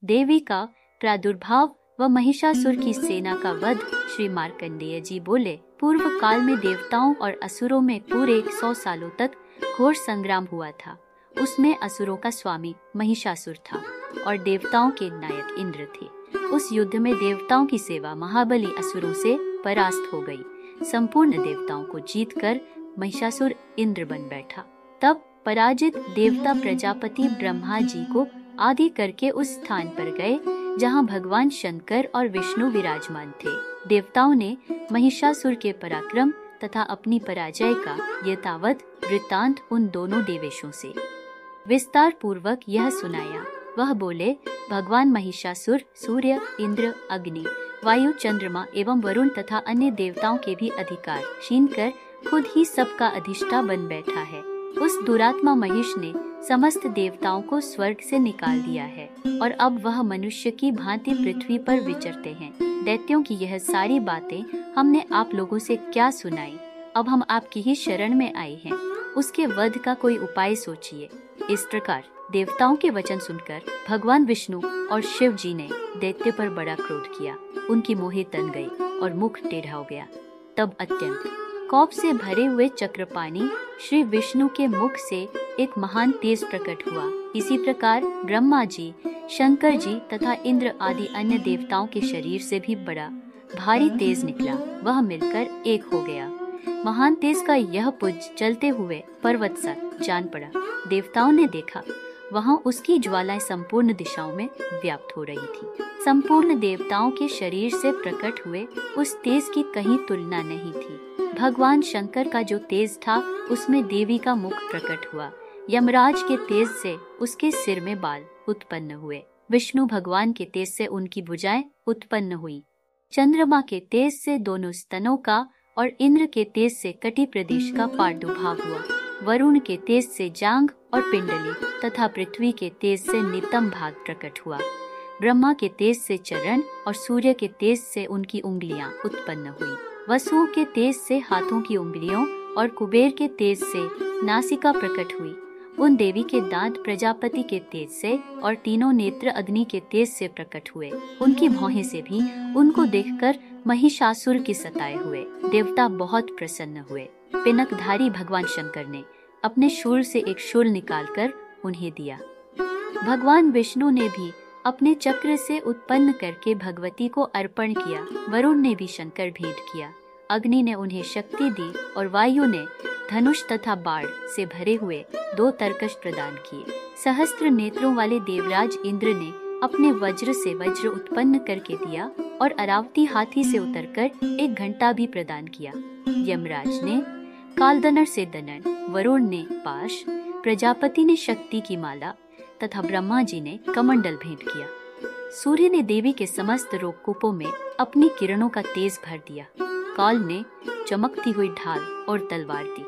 देवी का प्रादुर्भाव व महिषासुर की सेना का वध। श्री मार्कंडेय जी बोले, पूर्व काल में देवताओं और असुरों में पूरे 100 सालों तक घोर संग्राम हुआ था। उसमें असुरों का स्वामी महिषासुर था और देवताओं के नायक इंद्र थे। उस युद्ध में देवताओं की सेवा महाबली असुरों से परास्त हो गई। संपूर्ण देवताओं को जीतकर महिषासुर इंद्र बन बैठा। तब पराजित देवता प्रजापति ब्रह्मा जी को आदि करके उस स्थान पर गए जहाँ भगवान शंकर और विष्णु विराजमान थे। देवताओं ने महिषासुर के पराक्रम तथा अपनी पराजय का यथावत वृत्तांत उन दोनों देवेशों से विस्तार पूर्वक यह सुनाया। वह बोले, भगवान महिषासुर सूर्य, इंद्र, अग्नि, वायु, चंद्रमा एवं वरुण तथा अन्य देवताओं के भी अधिकार छीन कर खुद ही सबका अधिष्ठा बन बैठा है। उस दुरात्मा महिष ने समस्त देवताओं को स्वर्ग से निकाल दिया है और अब वह मनुष्य की भांति पृथ्वी पर विचरते हैं। दैत्यों की यह सारी बातें हमने आप लोगों से क्या सुनाई। अब हम आपकी ही शरण में आए हैं, उसके वध का कोई उपाय सोचिए। इस प्रकार देवताओं के वचन सुनकर भगवान विष्णु और शिव जी ने दैत्य पर बड़ा क्रोध किया। उनकी मोहे तन गई और मुख टेढ़ा हो गया। तब अत्यंत कोप से भरे हुए चक्रपाणी श्री विष्णु के मुख से एक महान तेज प्रकट हुआ। इसी प्रकार ब्रह्मा जी, शंकर जी तथा इंद्र आदि अन्य देवताओं के शरीर से भी बड़ा भारी तेज निकला। वह मिलकर एक हो गया। महान तेज का यह पुंज चलते हुए पर्वत सा जान पड़ा। देवताओं ने देखा, वहां उसकी ज्वालाएं संपूर्ण दिशाओं में व्याप्त हो रही थी। संपूर्ण देवताओं के शरीर से प्रकट हुए उस तेज की कहीं तुलना नहीं थी। भगवान शंकर का जो तेज था उसमें देवी का मुख प्रकट हुआ। यमराज के तेज से उसके सिर में बाल उत्पन्न हुए। विष्णु भगवान के तेज से उनकी भुजाएं उत्पन्न हुई। चंद्रमा के तेज से दोनों स्तनों का और इंद्र के तेज से कटी प्रदेश का प्रादुर्भाव हुआ। वरुण के तेज से जांघ और पिंडली तथा पृथ्वी के तेज से नितंब भाग प्रकट हुआ। ब्रह्मा के तेज से चरण और सूर्य के तेज से उनकी उंगलियां उत्पन्न हुई। वसुओं के तेज से हाथों की उंगलियों और कुबेर के तेज से नासिका प्रकट हुई। उन देवी के दांत प्रजापति के तेज से और तीनों नेत्र अग्नि के तेज से प्रकट हुए। उनकी भौहें से भी उनको देखकर महिषासुर के सताए हुए देवता बहुत प्रसन्न हुए। पिनकधारी भगवान शंकर ने अपने शूल से एक शूल निकालकर उन्हें दिया। भगवान विष्णु ने भी अपने चक्र से उत्पन्न करके भगवती को अर्पण किया। वरुण ने भी शंकर भेंट किया। अग्नि ने उन्हें शक्ति दी और वायु ने धनुष तथा बाण से भरे हुए 2 तरकश प्रदान किए। सहस्त्र नेत्रों वाले देवराज इंद्र ने अपने वज्र से वज्र उत्पन्न करके दिया और अरावती हाथी से उतरकर एक घंटा भी प्रदान किया। यमराज ने कालदनर से दनन, वरुण ने पाश, प्रजापति ने शक्ति की माला तथा ब्रह्मा जी ने कमंडल भेंट किया। सूर्य ने देवी के समस्त रोगकूपों में अपनी किरणों का तेज भर दिया। काल ने चमकती हुई ढाल और तलवार दी।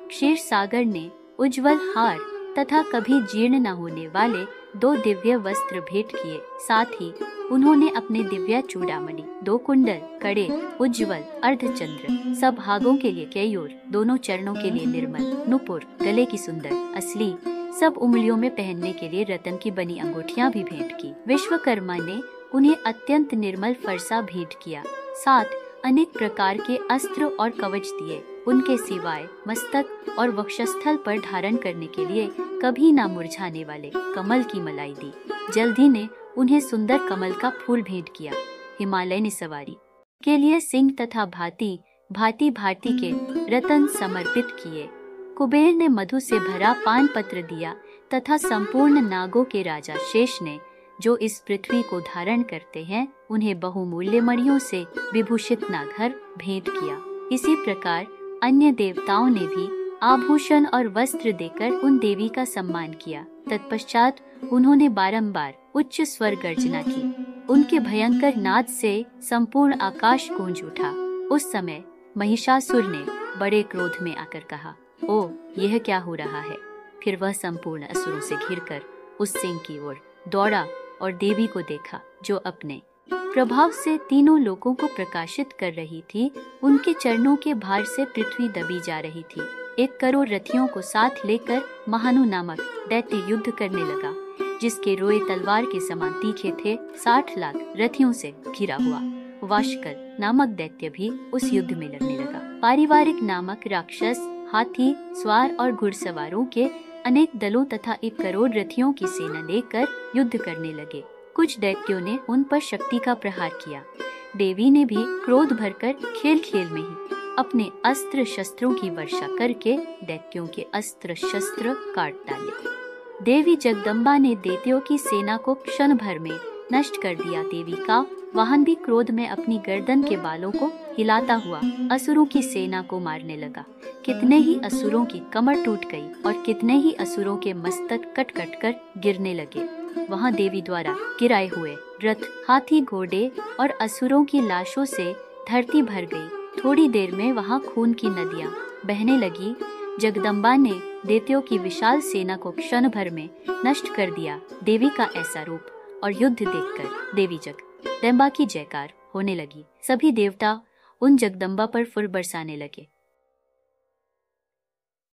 क्षीर सागर ने उज्जवल हार तथा कभी जीर्ण न होने वाले 2 दिव्य वस्त्र भेंट किए। साथ ही उन्होंने अपने दिव्य चूड़ामणि, 2 कुंडल, कड़े, उज्जवल अर्धचंद्र, सब भागों के लिए केयूर, दोनों चरणों के लिए निर्मल, नुपुर, गले की सुंदर असली, सब उंगलियों में पहनने के लिए रतन की बनी अंगूठियां भी भेंट की। विश्वकर्मा ने उन्हें अत्यंत निर्मल फरसा भेंट किया। साथ अनेक प्रकार के अस्त्र और कवच दिए। उनके सिवाय मस्तक और वक्षस्थल पर धारण करने के लिए कभी ना मुरझाने वाले कमल की मलाई दी। जल्दी ने उन्हें सुंदर कमल का फूल भेंट किया। हिमालय ने सवारी के लिए सिंह तथा भांति भांति के रतन समर्पित किए। कुबेर ने मधु से भरा पान पत्र दिया तथा संपूर्ण नागों के राजा शेष ने, जो इस पृथ्वी को धारण करते हैं, उन्हें बहुमूल्य मणियों से विभूषित नागर भेंट किया। इसी प्रकार अन्य देवताओं ने भी आभूषण और वस्त्र देकर उन देवी का सम्मान किया। तत्पश्चात उन्होंने बारंबार उच्च स्वर गर्जना की। उनके भयंकर नाद से संपूर्ण आकाश गूंज उठा। उस समय महिषासुर ने बड़े क्रोध में आकर कहा, ओ, यह क्या हो रहा है? फिर वह संपूर्ण असुरों से घिरकर उस सिंह की ओर दौड़ा और देवी को देखा, जो अपने प्रभाव से तीनों लोगों को प्रकाशित कर रही थी। उनके चरणों के भार से पृथ्वी दबी जा रही थी। 1 करोड़ रथियों को साथ लेकर महानु नामक दैत्य युद्ध करने लगा। जिसके रोए तलवार के समान तीखे थे, 60 लाख रथियों से घिरा हुआ वाशकल नामक दैत्य भी उस युद्ध में लड़ने लगा। पारिवारिक नामक राक्षस हाथी, स्वार और घुड़सवारों के अनेक दलों तथा 1 करोड़ रथियों की सेना लेकर युद्ध करने लगे। कुछ दैत्यों ने उन पर शक्ति का प्रहार किया। देवी ने भी क्रोध भरकर खेल खेल में ही अपने अस्त्र शस्त्रों की वर्षा करके दैत्यों के अस्त्र शस्त्र काट डाले। देवी जगदम्बा ने दैत्यों की सेना को क्षण भर में नष्ट कर दिया। देवी का वाहन भी क्रोध में अपनी गर्दन के बालों को हिलाता हुआ असुरों की सेना को मारने लगा। कितने ही असुरों की कमर टूट गई और कितने ही असुरों के मस्तक कट कट कर गिरने लगे। वहां देवी द्वारा गिराए हुए रथ, हाथी, घोड़े और असुरों की लाशों से धरती भर गई। थोड़ी देर में वहां खून की नदियां बहने लगी। जगदम्बा ने दैत्यों की विशाल सेना को क्षण भर में नष्ट कर दिया। देवी का ऐसा रूप और युद्ध देखकर देवी जगदम्बा की जयकार होने लगी। सभी देवता उन जगदम्बा पर फूल बरसाने लगे।